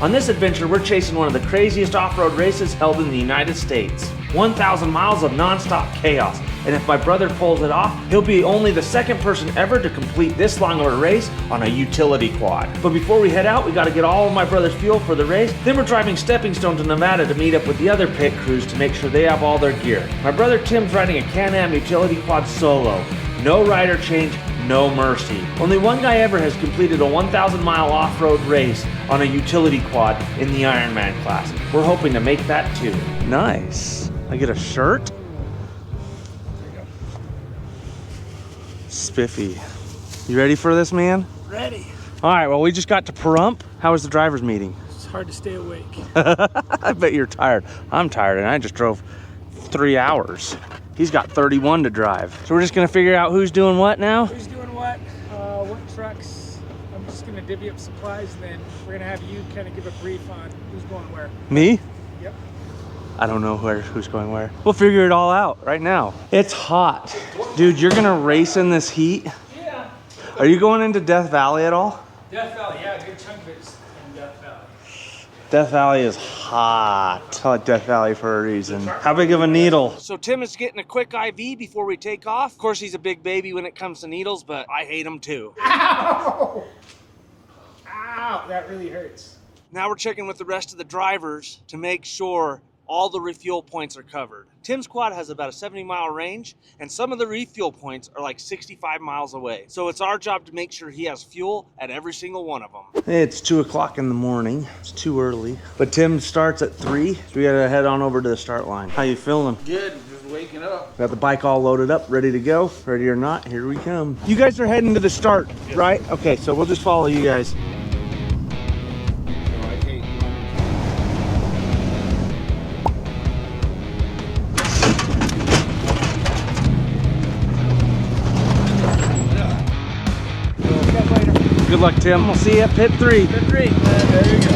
On this adventure, we're chasing one of the craziest off-road races held in the United States. 1,000 miles of non-stop chaos. And if my brother pulls it off, he'll be only the second person ever to complete this long of a race on a utility quad. But before we head out, we gotta get all of my brother's fuel for the race. Then we're driving Stepping Stone to Nevada to meet up with the other pit crews to make sure they have all their gear. My brother Tim's riding a Can-Am utility quad solo. No rider change, no mercy. Only one guy ever has completed a 1,000 mile off-road race on a utility quad in the Ironman class. We're hoping to make that too. Nice. I get a shirt? There you go. Spiffy. You ready for this, man? Ready. All right, well, we just got to Pahrump. How was the driver's meeting? It's hard to stay awake. I bet you're tired. I'm tired, and I just drove 3 hours. He's got 31 to drive. So we're just gonna figure out who's doing what now? Who's doing what trucks. I'm just gonna divvy up supplies, and then we're gonna have you kind of give a brief on who's going where. Me? Yep. I don't know who's going where. We'll figure it all out right now. It's hot. Dude, you're gonna race in this heat? Yeah. Are you going into Death Valley at all? Death Valley, yeah, a good chunk of it's in Death Valley. Death Valley is hot. I call it Death Valley for a reason. How big of a needle? So Tim is getting a quick IV before we take off. Of course, he's a big baby when it comes to needles, but I hate them too. Ow! Ow, that really hurts. Now we're checking with the rest of the drivers to make sure all the refuel points are covered. Tim's quad has about a 70-mile range, and some of the refuel points are like 65 miles away. So it's our job to make sure he has fuel at every single one of them. It's 2 o'clock in the morning. It's too early. But Tim starts at 3, so we gotta head on over to the start line. How you feeling? Good, just waking up. Got the bike all loaded up, ready to go. Ready or not, here we come. You guys are heading to the start, right? Okay, so we'll just follow you guys. Good luck, Tim. We'll see you at pit 3. Pit 3. There you go.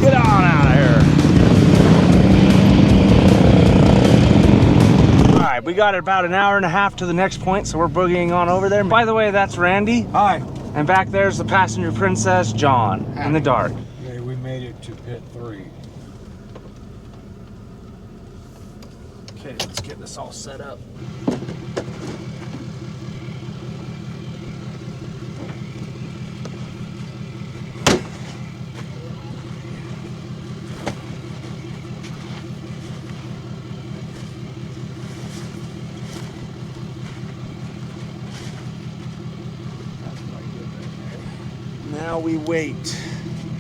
Get on out of here. All right, we got about an hour and a half to the next point, so we're boogieing on over there. By the way, that's Randy. Hi. And back there's the passenger princess, John, in the dark. Okay, we made it to pit 3. Okay, let's get this all set up. Now we wait.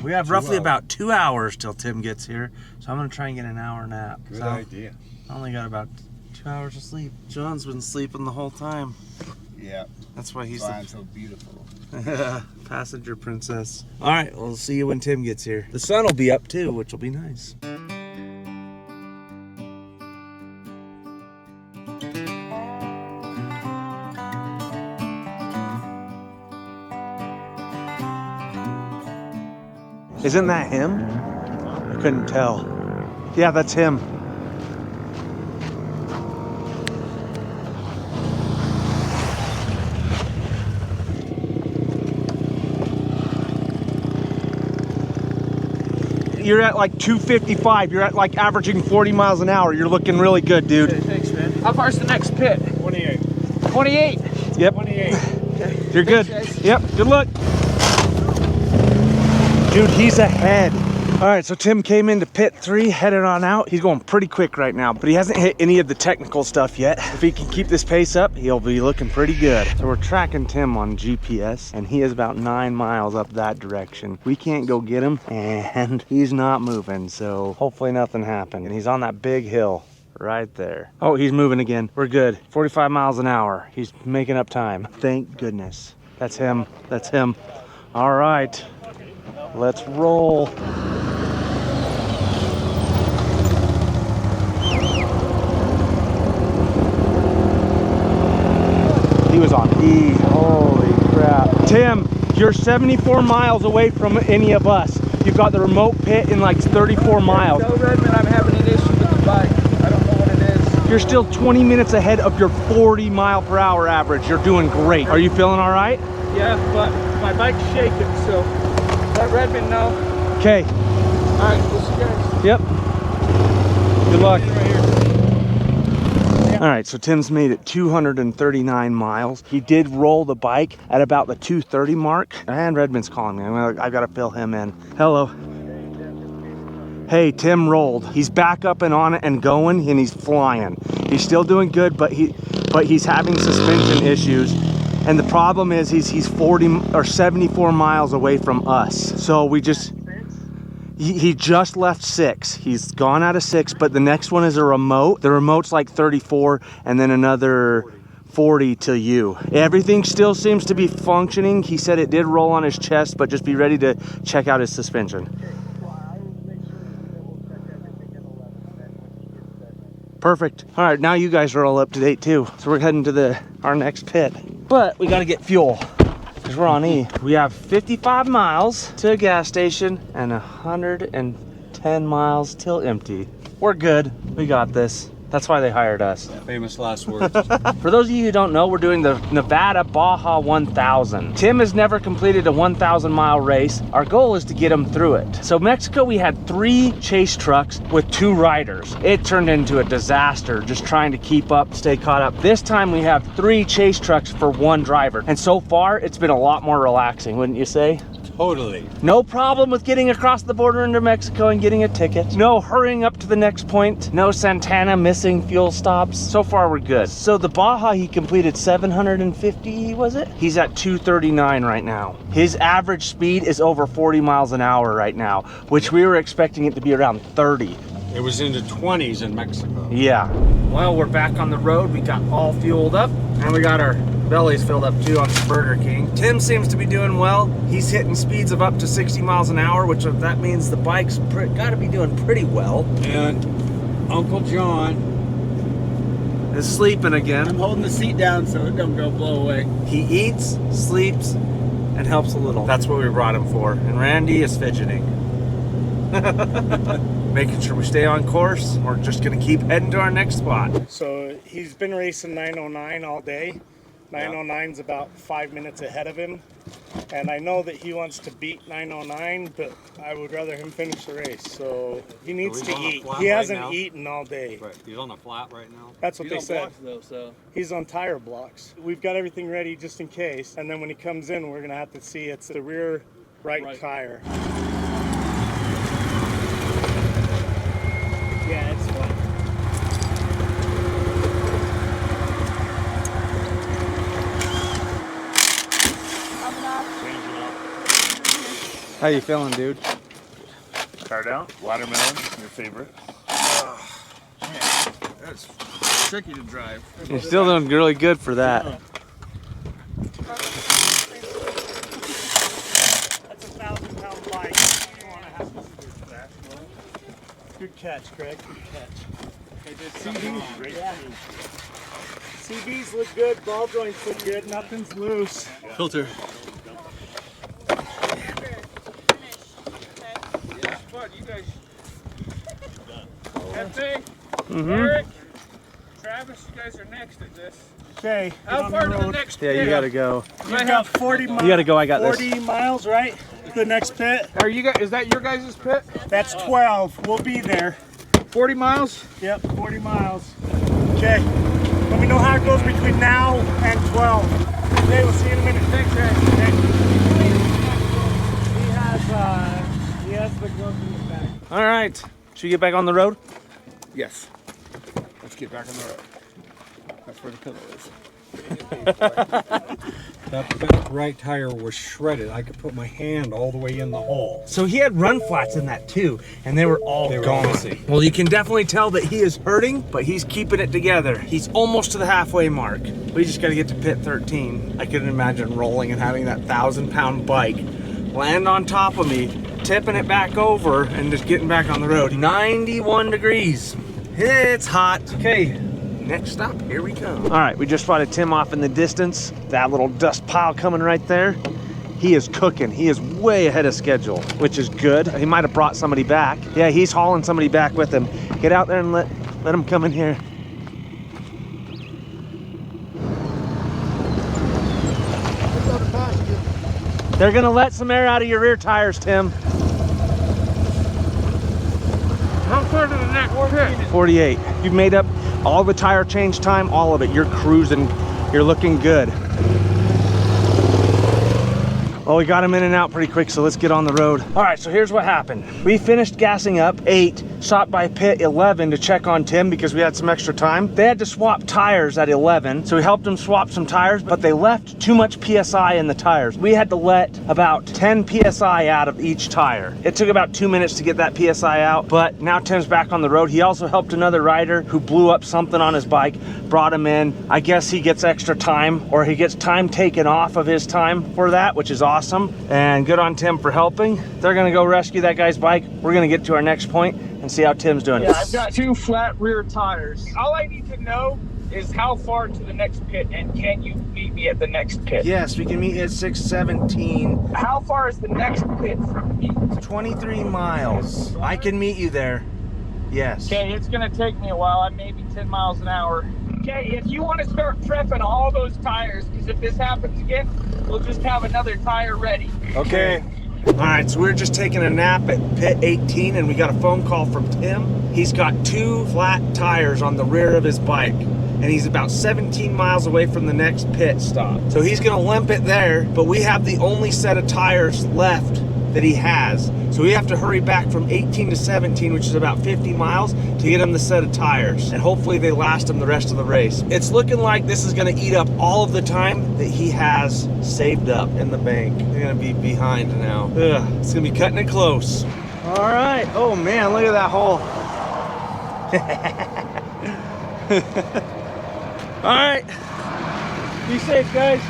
We have roughly about 2 hours till Tim gets here, so I'm gonna try and get an hour nap. Good idea. I only got about 2 hours of sleep. John's been sleeping the whole time. Yeah. That's why he's Flying so beautiful. passenger princess. All right, we'll see you when Tim gets here. The sun will be up too, which will be nice. Isn't that him? I couldn't tell. Yeah, that's him. You're at like 255. You're at like averaging 40 miles an hour. You're looking really good, dude. Okay, thanks, man. How far's the next pit? 28. 28. Yep. 28. Okay. You're good. Thanks, guys. Yep, good luck. Dude, he's ahead. All right, so Tim came into pit 3, headed on out. He's going pretty quick right now, but he hasn't hit any of the technical stuff yet. If he can keep this pace up, he'll be looking pretty good. So we're tracking Tim on GPS, and he is about 9 miles up that direction. We can't go get him, and he's not moving, so hopefully nothing happened. And he's on that big hill right there. Oh, he's moving again. We're good. 45 miles an hour. He's making up time. Thank goodness. That's him. That's him. All right. Let's roll. He was on E. Holy crap. Tim, you're 74 miles away from any of us. You've got the remote pit in like 34 miles. Tell Redmond I'm having an issue with the bike. I don't know what it is. You're still 20 minutes ahead of your 40-mile-per-hour average. You're doing great. Are you feeling all right? Yeah, but my bike's shaking, so let Redmond know. Okay. All right, we'll see you guys. Yep. Good luck. Right here. All right, so Tim's made it 239 miles. He did roll the bike at about the 230 mark. And Redmond's calling me. I've got to fill him in. Hello. Hey, Tim rolled. He's back up and on it and going, and he's flying. He's still doing good, but he's having suspension issues. And the problem is he's 40 or 74 miles away from us. So we just... He just left 6. He's gone out of 6, but the next one is a remote. The remote's like 34 and then another 40 to you. Everything still seems to be functioning. He said it did roll on his chest, but just be ready to check out his suspension. Perfect. All right, now you guys are all up to date too. So we're heading to our next pit. But we got to get fuel. Because we're on E. We have 55 miles to a gas station and 110 miles till empty. We're good. We got this. That's why they hired us. Famous last words. For those of you who don't know, we're doing the Nevada Baja 1000. Tim has never completed a 1,000-mile race. Our goal is to get him through it. So Mexico, we had 3 chase trucks with 2 riders. It turned into a disaster just trying to keep up, stay caught up. This time we have 3 chase trucks for 1 driver. And so far, it's been a lot more relaxing, wouldn't you say? Totally. No problem with getting across the border into Mexico and getting a ticket. No hurrying up to the next point. No Santana missing fuel stops. So far we're good. So the Baja, he completed 750, was it? He's at 239 right now. His average speed is over 40 miles an hour right now, which we were expecting it to be around 30. It was into 20s in Mexico. Yeah. Well, we're back on the road. We got all fueled up and we got our bellies filled up too on the Burger King. Tim seems to be doing well. He's hitting speeds of up to 60 miles an hour, which that means the bike's got to be doing pretty well. And Uncle John is sleeping again. I'm holding the seat down so it don't go blow away. He eats, sleeps, and helps a little. That's what we brought him for. And Randy is fidgeting. Making sure we stay on course. We're just gonna keep heading to our next spot. So he's been racing 909 all day. 909's about 5 minutes ahead of him. And I know that he wants to beat 909, but I would rather him finish the race. So he needs to eat. He hasn't eaten all day. Right. He's on the flat right now. That's what they said. He's on tire blocks. We've got everything ready just in case. And then when he comes in, we're gonna have to see it's the rear right tire. Yeah, it's fun. How you feeling, dude? Start out, watermelon, your favorite. That's tricky to drive. You're still doing really good for that. That's a 1,000-pound bike. You want to have to do that. Good catch, Greg. Good catch. CBs look good. Ball joints look good. Nothing's loose. Filter. You guys. Jefe, Eric, Travis, you guys are next at this. Okay. How far to the next Yeah, pit? you gotta go. You've got 40 miles. You gotta go, I got this. 40 miles, right? The next pit. Are you guys? Is that your guys' pit? That's 12. We'll be there. 40 miles. Yep, 40 miles. Okay. Let me know how it goes between now and 12. Okay, we'll see you in a minute. Thanks, Ray. Okay. He has the glove in his bag. All right. Should we get back on the road? Yes. Let's get back on the road. That's where the pillow is. That right tire was shredded. I could put my hand all the way in the hole. So he had run flats in that too, and they were all gone. Well, you can definitely tell that he is hurting, but he's keeping it together. He's almost to the halfway mark. We just got to get to pit 13. I couldn't imagine rolling and having that 1,000-pound bike land on top of me, tipping it back over, and just getting back on the road. 91 degrees. It's hot. Okay. Next stop, here we come. All right, we just spotted Tim off in the distance. That little dust pile coming right there. He is cooking. He is way ahead of schedule, which is good. He might have brought somebody back. Yeah, he's hauling somebody back with him. Get out there and let him come in here. They're gonna let some air out of your rear tires, Tim. How far to the next pit? 48. You've made up all the tire change time, all of it. You're cruising, you're looking good. Well, we got him in and out pretty quick, so let's get on the road. All right, so here's what happened. We finished gassing up 8, stopped by pit 11 to check on Tim because we had some extra time. They had to swap tires at 11, so we helped them swap some tires, but they left too much PSI in the tires. We had to let about 10 PSI out of each tire. It took about 2 minutes to get that PSI out, but now Tim's back on the road. He also helped another rider who blew up something on his bike, brought him in. I guess he gets extra time, or he gets time taken off of his time for that, which is awesome. And good on Tim for helping. They're gonna go rescue that guy's bike. We're gonna get to our next point and see how Tim's doing. Yeah, I've got 2 flat rear tires. All I need to know is how far to the next pit, and can you meet me at the next pit? Yes, we can meet at 617. How far is the next pit from me? 23 miles. I can meet you there. Yes. Okay, it's gonna take me a while. I may be 10 miles an hour. Okay, if you want to start prepping all those tires, because if this happens again, we'll just have another tire ready. Okay. All right, so we're just taking a nap at pit 18 and we got a phone call from Tim. He's got 2 flat tires on the rear of his bike and he's about 17 miles away from the next pit stop. So he's gonna limp it there, but we have the only set of tires left that he has. So we have to hurry back from 18 to 17, which is about 50 miles, to get him the set of tires. And hopefully they last him the rest of the race. It's looking like this is gonna eat up all of the time that he has saved up in the bank. They're gonna be behind now. Ugh, it's gonna be cutting it close. All right, oh man, look at that hole. All right, be safe, guys.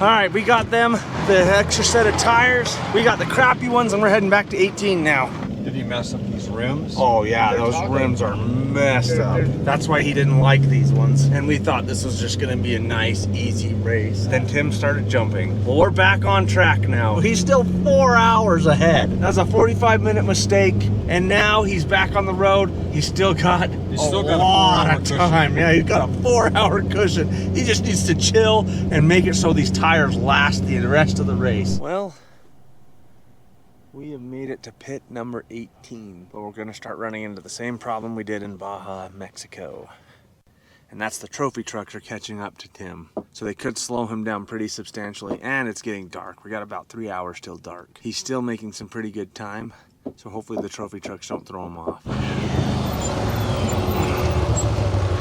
All right, we got them the extra set of tires. We got the crappy ones and we're heading back to 18 now. Did he mess up these rims? Oh yeah, those rims are messed up. That's why he didn't like these ones. And we thought this was just gonna be a nice, easy race. Then Tim started jumping. Well, we're back on track now. He's still 4 hours ahead. That's a 45-minute mistake. And now he's back on the road. He's still got a lot of time. Yeah, he's got a 4-hour cushion. He just needs to chill and make it so these tires last the rest of the race. Well, we have made it to pit number 18, but we're gonna start running into the same problem we did in Baja, Mexico. And that's the trophy trucks are catching up to Tim. So they could slow him down pretty substantially, and it's getting dark. We got about 3 hours till dark. He's still making some pretty good time, so hopefully the trophy trucks don't throw him off.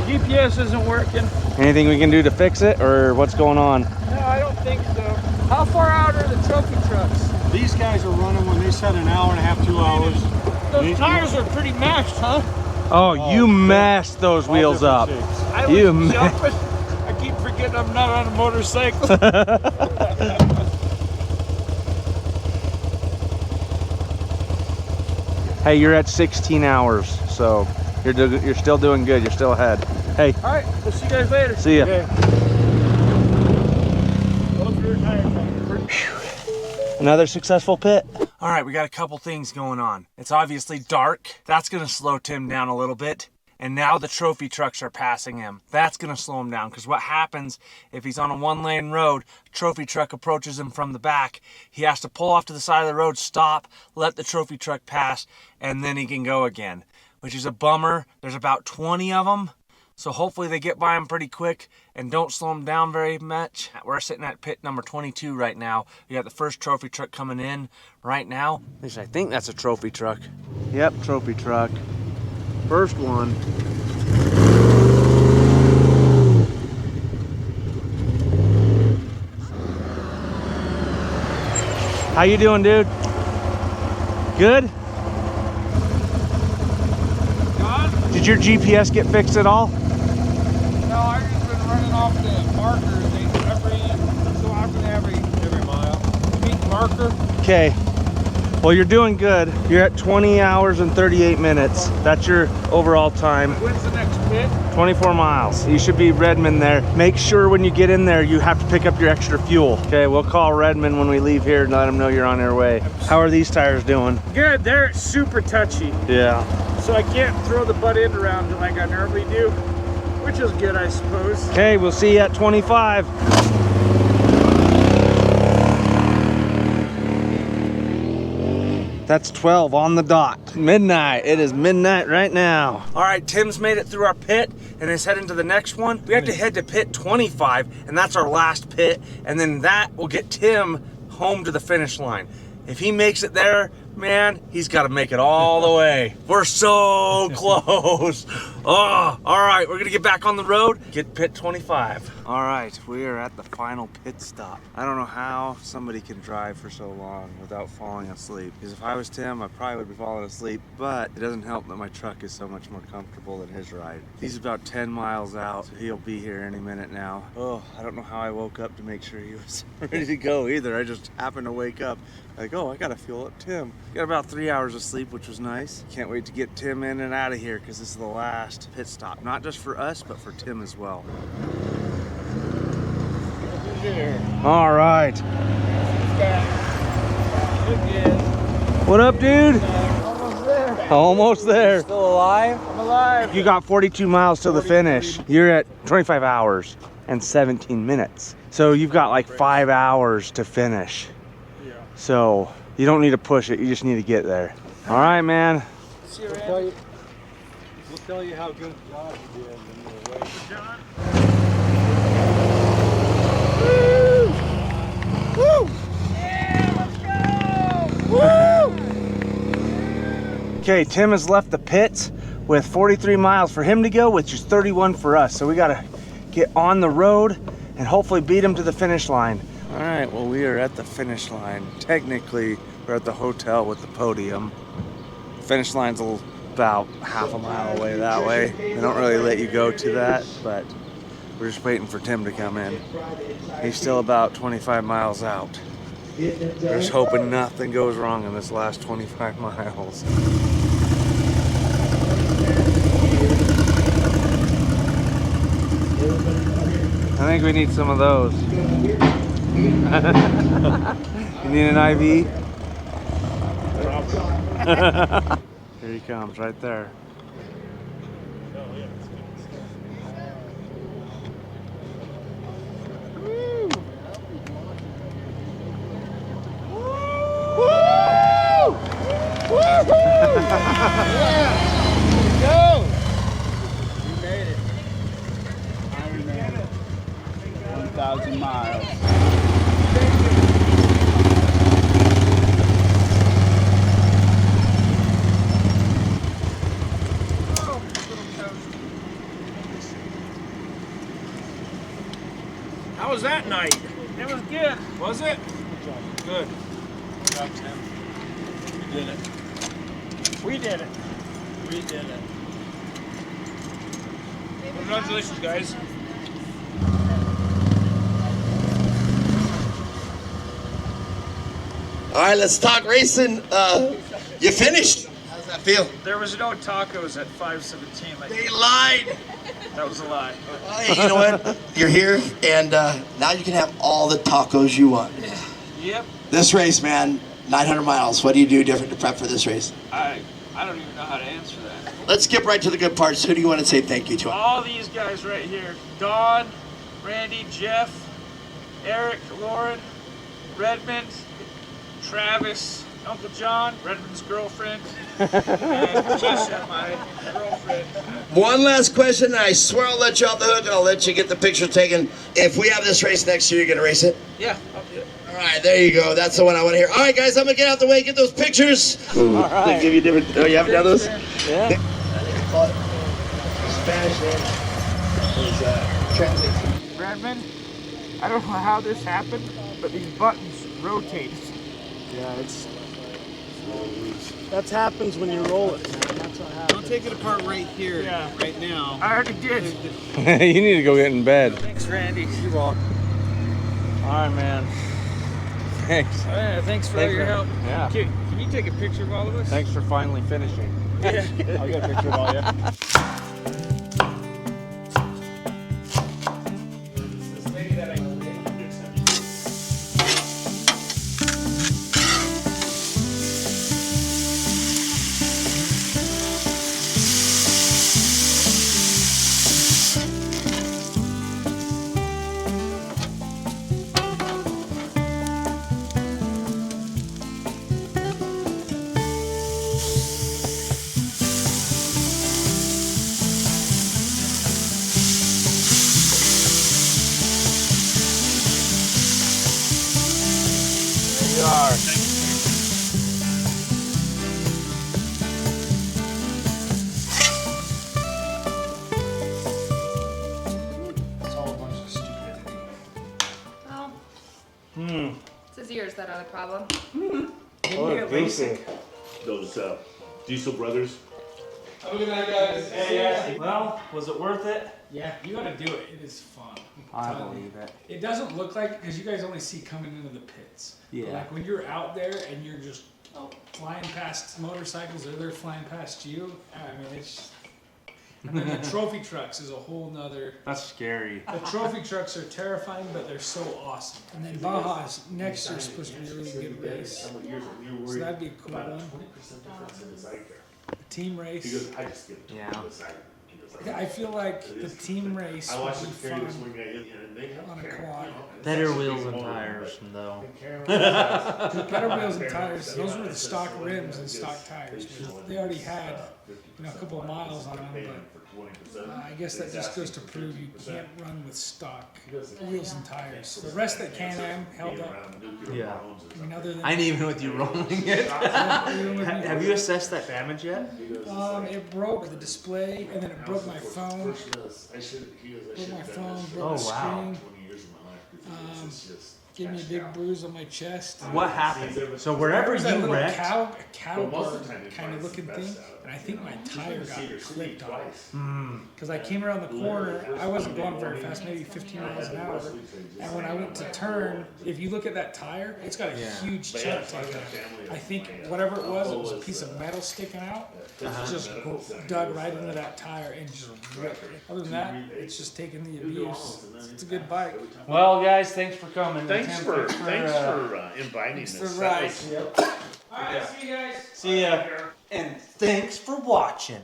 GPS isn't working. Anything we can do to fix it, or what's going on? No, I don't think so. How far out are the trophy trucks? These guys are running when they said an hour and a half, 2 hours. Those tires are pretty mashed, huh? Oh, you messed those wheels up. I was jumping. I keep forgetting I'm not on a motorcycle. Hey, you're at 16 hours, so you're still doing good. You're still ahead. Hey. All right, we'll see you guys later. See ya. Okay. Another successful pit. All right, we got a couple things going on. It's obviously dark. That's gonna slow Tim down a little bit. And now the trophy trucks are passing him. That's gonna slow him down, because what happens if he's on a 1-lane road, trophy truck approaches him from the back, he has to pull off to the side of the road, stop, let the trophy truck pass, and then he can go again, which is a bummer. There's about 20 of them. So hopefully they get by him pretty quick and don't slow him down very much. We're sitting at pit number 22 right now. We got the first trophy truck coming in right now. At least I think that's a trophy truck. Yep, trophy truck. First one. How you doing, dude? Good? God? Did your GPS get fixed at all? No, I've just been running off the markers. So often every mile. Meet marker. Okay. Well, you're doing good. You're at 20 hours and 38 minutes. That's your overall time. When's the next pit? 24 miles. You should be Redmond there. Make sure when you get in there, you have to pick up your extra fuel. Okay, we'll call Redmond when we leave here and let them know you're on your way. How are these tires doing? Good, they're super touchy. Yeah. So I can't throw the butt end around like I normally do, which is good, I suppose. Okay, we'll see you at 25. That's 12 on the dot. Midnight. It is midnight right now. All right, Tim's made it through our pit and is heading to the next one. We have to head to pit 25, and that's our last pit. And then that will get Tim home to the finish line. If he makes it there, man, he's got to make it all the way. We're so close. Oh, all right, we're gonna get back on the road, get pit 25. All right, we are at the final pit stop. I don't know how somebody can drive for so long without falling asleep. Because if I was Tim, I probably would be falling asleep, but it doesn't help that my truck is so much more comfortable than his ride. He's about 10 miles out, so he'll be here any minute now. Oh, I don't know how I woke up to make sure he was ready to go either. I just happened to wake up like, oh, I gotta fuel up Tim. Got about 3 hours of sleep, which was nice. Can't wait to get Tim in and out of here because this is the last pit stop. Not just for us, but for Tim as well. All right. What up, dude? Almost there. Almost there. Still alive? I'm alive. You got 42 miles to the finish. You're at 25 hours and 17 minutes. So you've got like 5 hours to finish. So you don't need to push it, you just need to get there. All right, man. See you, Randy. We'll tell you how good a job you did when you were away. John. Woo! Woo! Yeah, let's go! Woo! Okay, Tim has left the pits with 43 miles for him to go, which is 31 for us. So we gotta get on the road and hopefully beat him to the finish line. All right, well, we are at the finish line. Technically, we're at the hotel with the podium. The finish line's about half a mile away that way. They don't really let you go to that, but we're just waiting for Tim to come in. He's still about 25 miles out. We're just hoping nothing goes wrong in this last 25 miles. I think we need some of those. You need an IV? Here he comes, right there. Go! You made it. I made it. 1,000 miles. How was that night? It was good. Was it? Good. Good job, Tim. You did it. We did it. We did it. Congratulations, guys. All right, let's talk racing. You finished. How's that feel? There was no tacos at 5:17. They lied. That was a lie. Hey, you know what? You're here, and now you can have all the tacos you want. Yep. This race, man, 900 miles. What do you do different to prep for this race? I don't even know how to answer that. Let's skip right to the good parts. Who do you want to say thank you to? All these guys right here. Don, Randy, Jeff, Eric, Lauren, Redmond, Travis, Uncle John, Redmond's girlfriend, and Keisha, my girlfriend. One last question, and I swear I'll let you off the hook, and I'll let you get the picture taken. If we have this race next year, you're going to race it? Yeah, I'll do it. All right, there you go. That's the one I want to hear. All right, guys, I'm going to get out the way, get those pictures. All right. They give you different. Oh, you haven't done those? Yeah. Spanish name is translate. Redmond, I don't know how this happened, but these buttons rotate. Yeah, that happens when you roll it. That's what happens. Don't take it apart right here, Yeah. right now. I already did. You need to go get in bed. Thanks, Randy. You're welcome. All right, man. Thanks. Thanks for Thanks your for- help. yeah. Can you take a picture of all of us? Thanks for finally finishing. I'll get a picture of all you. It's his ears that are the problem. Oh, juicy. Those Diesel brothers. Have a good night, guys. Hey, well, was it worth it? Yeah, you gotta do it. It is fun. I believe it. It doesn't look like, because you guys only see coming into the pits. But Yeah. like when you're out there and you're just flying past motorcycles or they're flying past you, I mean, it's just... And then the trophy trucks is a whole nother... That's scary. The trophy trucks are terrifying, but they're so awesome. And then Baja's next year's supposed to be a really good race. So that'd be a cool one. The team race. Yeah. I feel like the team race would be fun on a quad. Better wheels and tires, though. Better wheels and tires. Those were the stock rims and stock tires. They already had, a couple of miles on them, but I guess that just goes to prove you can't run with stock wheels and tires. The rest that Can-Am held up. Yeah. I mean, other than I ain't even with you rolling it. Have you assessed that damage yet? it broke the display, and then it broke my phone. Broke my phone, broke Oh, the wow. screen. Gave me a big bruise on my chest. What happened? So wherever There's that you little wrecked, cow kind of looking thing, and I think my tire got clipped on it. Because I came around the corner, I wasn't going very fast, maybe 15 miles an hour. And when I went to turn, if you look at that tire, it's got a huge chunk taken out. I think whatever it was a piece of metal sticking out. Just dug right into that tire and just ripped it. Other than that, it's just taking the abuse. It's a good bike. well, guys, thanks for coming. Thanks for inviting us. the That ride. was- Alright, see you guys. See ya. And thanks for watching.